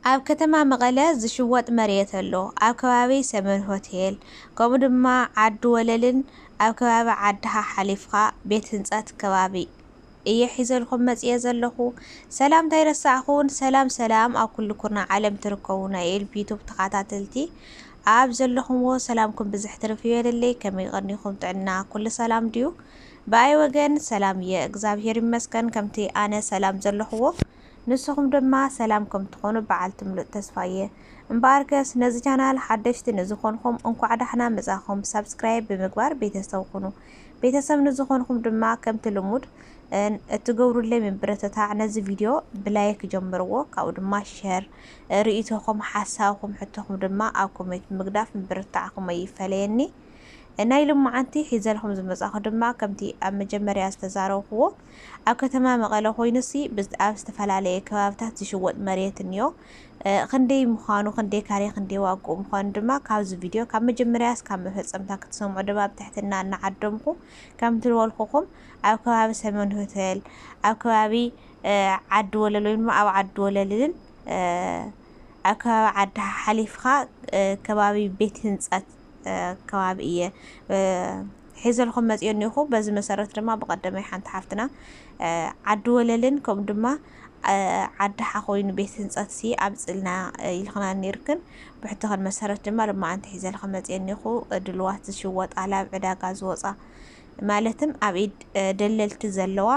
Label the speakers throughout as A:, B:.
A: ኣብ ከተማ መቐለ ዝሽወጥ መሬት ኣሎ ኣብ ከባቢ ሰመን ሆቴል ከምኡ ድማ ዓዲ ወለልን ኣብ ከባቢ ዓድኻ ሓሊፍካ ቤት ህንፀት ከባቢ እየ ሒዘልኩም መፅየ ዘለኹ ሰላም ታይረሳዕኹን ሰላም ኣብ ኩሉ ኩርና ዓለም ትርከቡ ናይ ኤልፒ ዩቱብ ተኸታተልቲ ኣብ ዘለኹምዎ ሰላምኩም ብዝሕ ትርፍ ይበለለይ ከመይ ቀኒኹም ጥዕና ኩሉ ሰላም ድዩ በኣይ ወገን ሰላም እየ እግዚአብሔር ይመስገን ከምቲ ኣነ ሰላም ዘለኽዎ ንስኹም ድማ ሰላም ከም ትኾኑ በዓልቲ ሙሉእ ተስፋየ እምበኣርከስ ነዚ ቻናል ሓደሽቲ ንዝኾንኩም እንኳዕ ዳሕና መጻኹም ሰብስክራይብ ብምግባር ቤተሰብ ኩኑ ቤተሰብ ንዝኾንኩም ድማ ከምቲ ልሙድ እትገብሩለይ ምብረተታዕ ነዚ ቪድዮ ብላይክ ጀምርዎ ካብኡ ድማ ሼር ርእይቶኹም ሓሳብኩም ሕቶኹም ድማ ኣብ ኮሜንት ምግዳፍ ምብረታዕኩም ኣይፈለየኒ ናይ ልሙዓንቲ ሒዘልኩም ዝመጻኹ ድማ ከምቲ ኣብ መጀመርያ ዝተዛረብክዎ ኣብ ከተማ መቐለ ኮይኑሲ ኣብ ዝተፈላለየ ከባቢታት ዝሽወጥ መሬት እንዮ ክንደይ ምዃኑ ክንደይ ካሬ ክንደይ ዋግኡ ምዃኑ ድማ ካብዚ ቪድዮ ካብ መጀመርያ እስካብ መፈጸምታ ክትሰምዑ ድማ ብትሕትና እናዓደምኩ ከምቲ ዝበልኩኹም ኣብ ከባቢ ሰሜን ሆቴል ኣብ ከባቢ ዓዲ ወለል ወይ ድማ ኣብ ዓዲ ወለልን ኣብ ከባቢ ዓዲ ሓሊፍካ ከባቢ ቤት ህንፀት ከባቢ እየ ሒዘልኩም መፅየ እኒኹ በዚ መሰረት ድማ ብቀዳማይ ሓንቲ ሓፍትና ዓዲ ወለልን ከምኡ ድማ ዓድሓ ኮይኑ ቤት ህንፀት ሲ ኣብፅልና ኢልክና ነይርክን ብሕቶኸን መሰረት ድማ ልሙዓንቲ ሒዘልኩም መፅየ እኒኹ ድልዋት ዝሽወጣ ኣብ ዕዳጋ ዝወፃ ማለትም ኣብ ኢድ ደለልቲ ዘለዋ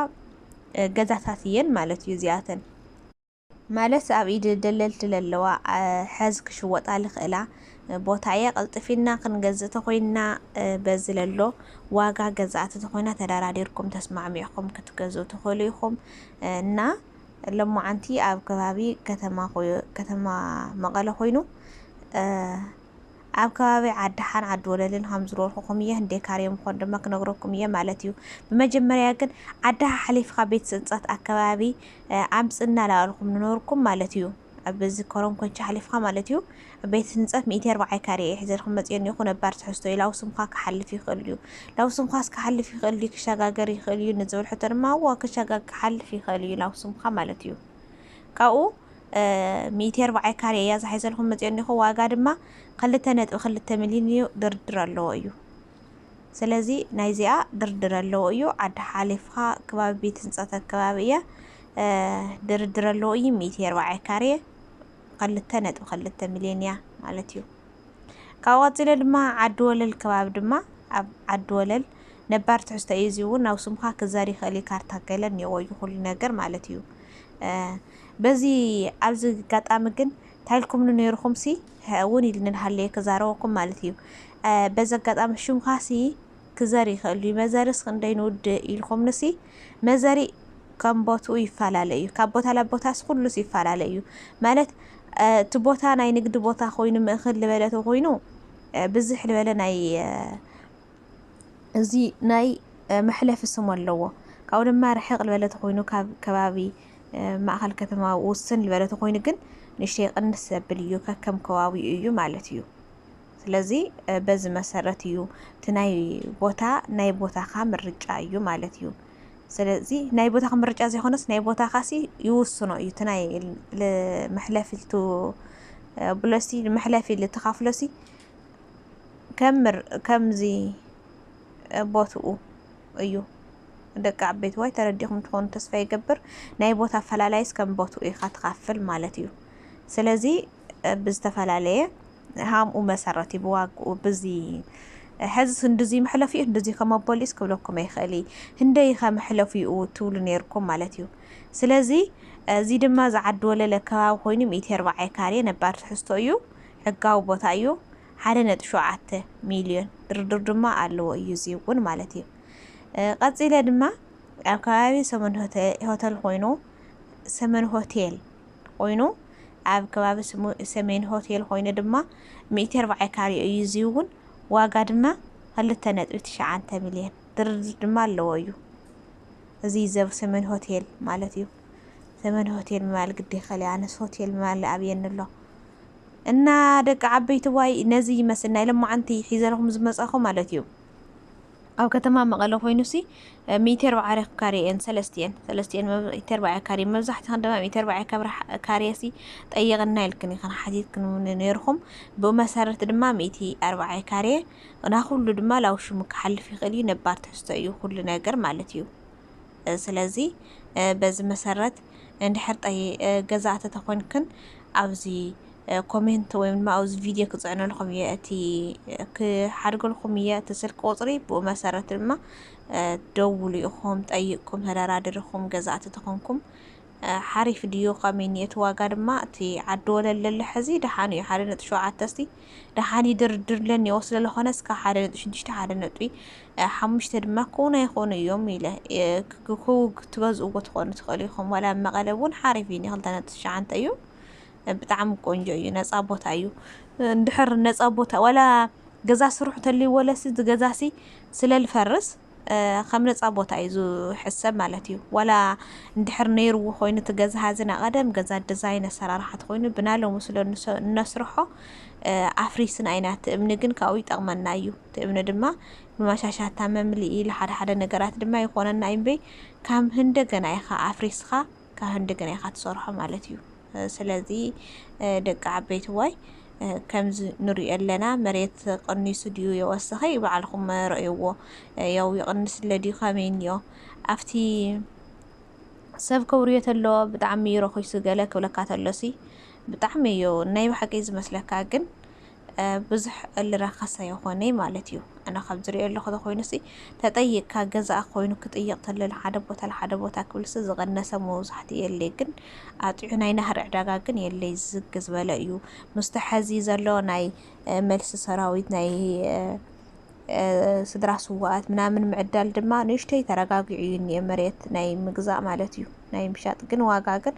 A: ገዛታት እየን ማለት እዩ እዚኣተን ማለት ኣብ ኢድ ደለልቲ ዘለዋ ሕዝ ክሽወጣ ልኽእላ ቦታ እየ ቀልጥፊና ክንገዝእ ተኮይና በዚ ለሎ ዋጋ ገዛእቲ ተኮይና ተደራዲርኩም ተስማዕሚዕኩም ክትገዝኡ ትኽእሉ ኢኹም እና ልሙዓንቲ ኣብ ከባቢ ከተማ መቐለ ኮይኑ ኣብ ከባቢ ዓድሓን ዓዲ ወለልን ከም ዝረልኩኹም እየ እንዴ ካርየ ምዃኑ ድማ ክነግረኩም እየ ማለት እዩ ብመጀመርያ ግን ዓድሓ ሓሊፍካ ቤት ህንፀት ኣከባቢ ኣምፅና ላበልኩም ንነበርኩም ማለት እዩ በዚ ኮረም ኮንቻ ሓሊፍካ ማለት እዩ ቤት ህንፀት 140 ካሬ ሒዘልኩም መፅየ እኒኹ ነባር ትሕዝቶ እዩ ላውስምካ ክሓልፍ ይኽእል እዩ ላውስምካ ክሓልፍ ይኽእል እዩ ክሸጋገር ይኽእል እዩ ንዝብል ሕቶ ድማ ክሓልፍ ይኽእል እዩ ላውስምካ ማለት እዩ ካብኡ 140 ካሬ እያ ዝሓይዘልኩም መፅየ እኒኹ ዋጋ ድማ 2.2 ሚልዮን እዩ ድርድር ኣለዎ እዩ ስለዚ ናይዚኣ ድርድር ኣለዎ እዩ ዓዲ ሓሊፍካ ከባቢ ቤት ህንፀት ከባቢ እያ ድርድር ኣለዎ እዩ 140 ካሬ 2.2 ሚልዮን እያ ማለት እዩ ካብ ቀፂለ ድማ ዓዲ ወለል ከባቢ ድማ ኣብ ዓዲ ወለል ነባር ትሕዝቶ እዩ እዚ እውን ናብ ስምካ ክዛሪ ይኽእል እዩ ካርታ ገለ እኒአዎ እዩ ኩሉ ነገር ማለት እዩ በዚ ኣብዚ ጋጣሚ ግን ታይልኩም ነይርኩም ሲ እውን ኢል ንሃለየ ክዛረበኩም ማለት እዩ በዚ ጋጣሚ ሽምካ ሲ ክዛሪ ይኽእል እዩ መዛሪስ ክንደይ ንውድ ኢልኩም ንሲ መዛሪ ከም ቦትኡ ይፈላለ እዩ ካብ ቦታ ናብ ቦታስ ኩሉስ ይፈላለ እዩ ማለት እቲ ቦታ ናይ ንግዲ ቦታ ኮይኑ ምእኽል ልበለተ ኮይኑ ብዝሕ ልበለ ናይ እዚ ናይ መሕለፊ ስም ኣለዎ ካብኡ ድማ ርሕቕ ልበለተ ኮይኑ ካብ ከባቢ ማእኸል ከተማ ውስን ልበለተ ኮይኑ ግን ንእሽተይ ቅንስ ዘብል እዩ ከከም ከባቢኡ እዩ ማለት እዩ ስለዚ በዚ መሰረት እዩ እቲ ናይ ቦታኻ ምርጫ እዩ ማለት እዩ ስለዚ ናይ ቦታኻ ምርጫ ዘይኾነስ ናይ ቦታኻ ሲ ይውስኖ እዩ እቲ ናይ መሕለፊልቱ ብለሲ መሕለፊ ልትኻፍለሲ ከምዚ ቦትኡ እዩ ደቂ ዓበይቲ ወይ ተረዲኹም ትኾኑ ተስፋ ይገብር ናይ ቦታ ኣፈላላይስ ከም ቦትኡ ኢኻ ትኻፍል ማለት እዩ ስለዚ ብዝተፈላለየ ሃምኡ መሰረት ይብዋግኡ ብዚ ሕዝ እንደዚ መሕለፊ እንደዚ ከም ፖሊስ ክብለኩም ኣይኽእል ህንደይ ከም መሕለፊኡ ትብሉ ነይርኩም ማለት እዩ ስለዚ እዚ ድማ ዝዓዲ ወለለ ከባቢ ኮይኑ 140 ካሬ ነባር ትሕዝቶ እዩ ሕጋዊ ቦታ እዩ 1.7 ሚልዮን ድርድር ድማ ኣለዎ እዩ እዚ እውን ማለት እዩ ቀፂለ ድማ ኣብ ከባቢ ሰሜን ሆቴል ኮይኑ ኣብ ከባቢ ሰሜን ሆቴል ኮይኑ ድማ 140 ካሬ እዩ እዚ እውን ዋጋ ድማ 2.9 ሚልዮን ድርድር ድማ ኣለዎ እዩ እዚ ዘብ ሰሜን ሆቴል ማለት እዩ ሰሜን ሆቴል ማል ግዴ ኸሊ ኣነስ ሆቴል ማል ኣብየን ኣሎ እና ደቂ ዓበይቲ ዋይ ነዚ ይመስል ናይ ልሙዓንቲ ሒዘልኩም ዝመጻኹ ማለት እዩ أو كتما مقالة خوينوسي 140 كاري إن سلستين متر بعد كاري مزحت هندما 140 كاري سي طيقنا لكن خن حديد كن نيرهم بمسارة دما 140 كاري وناخذ دما لو شو مكحل في غلي نبار تحستيو كل ناجر مالتيو سلازي بز مسارة اندحر طي جزعت تكونكن أوزي كومنت وين ما أوز فيديو كتصعنوا لكم يأتي كحرق لكم يأتي سلك قطري بمسارة ما دولي أخوم تأيكم هرارادركم جزعت تكونكم حري فيديو قامين يتواجد ما تي عدول اللي حزي دحاني حارنت شو عتستي دحاني در لن يوصل لخنس كحارنت شنتش حارنت بي حمش تدما كونا يخون يوم يله كوك تجاز وقت خون تخليهم ولا مغلبون حارفين يهلتنا تشعن تيو بتعم كونجو يناس أبوت أيو ندحر الناس أبوت ولا جزاس روح تلي ولا سيد جزاسي سلال فرس خمنة أبوت عايزو حساب مالتيو ولا ندحر نير وخوينة تجاز هازنا قدم جزا ديزاين صراحة خوينة بنالو مسلو النسرحه عفريسن عينات منجن كاوي تأمنا أيو تأمنا دما ما شاشات تمام اللي لحد نجارات دما يكونن نايم بي كم هندجن عيخا عفريسخا كهندجن عيخا تصرحه مالتيو سلازي دق عبيت واي كمز نري لنا مريت قنيس ديو يوسخي بعلكم رأيوه يو يقنس الذي خامين يو أفتي سب كورية اللو بدعمي روخي سجلك ولا كاتلوسي بدعمي يو نايم حكيز مسلك عجن بزح اللي رخصة يخوني مالتيو أنا خبزري اللي خذ خوينسي تطيق كجزء خوينو كتطيق تل الحدب وتاكل سزغنا سمو زحتي اللي جن أطيعنا نهر عداجن يلي زجز بلايو مستحزي زلو ناي ملس سراويت ناي سدرا سوات من معدل دما نشتي ترقاقعين يمريت ناي مجزاء مالتيو ناي مشات جن واقاقن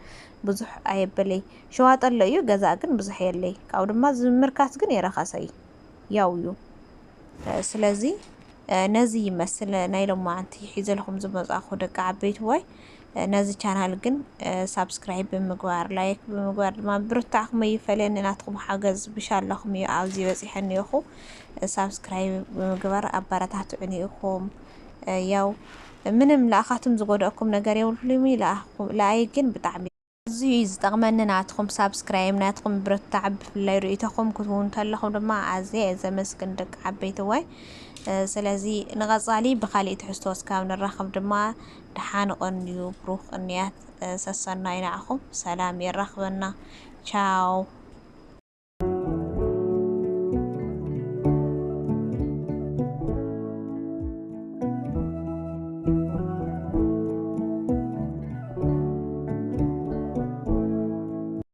A: بزح عيبلي شوات الليو جزاء جن بزح يلي كاو دما زمركات جن يرخصي ياويو سلازي نزي يمثل نايلو ما انتي حيزلهم زمز اخو دق عبيت واي نزي channel جن سبسكرايب بمقوار لايك بمقوار ما برتاعكم يفلين ناتكم حاجز بشار لكم يعاوزي وزيحني اخو سبسكرايب بمقوار أبارات عني اخوم ياو منم لأخاتم زغودكم نقاري والفلمي لأيقن بتعمي زيز تغمن ناتكم سبسكرايب ناتكم برتعب اللي رؤيتكم كتبون تلخم دما عزي إذا مسكن دق عبيت واي سلازي نغزالي بخالي تحستوس كامل الرخم دما دحان قنيو بروخ النيات سسرنا ينعخم سلام يرخبنا تشاو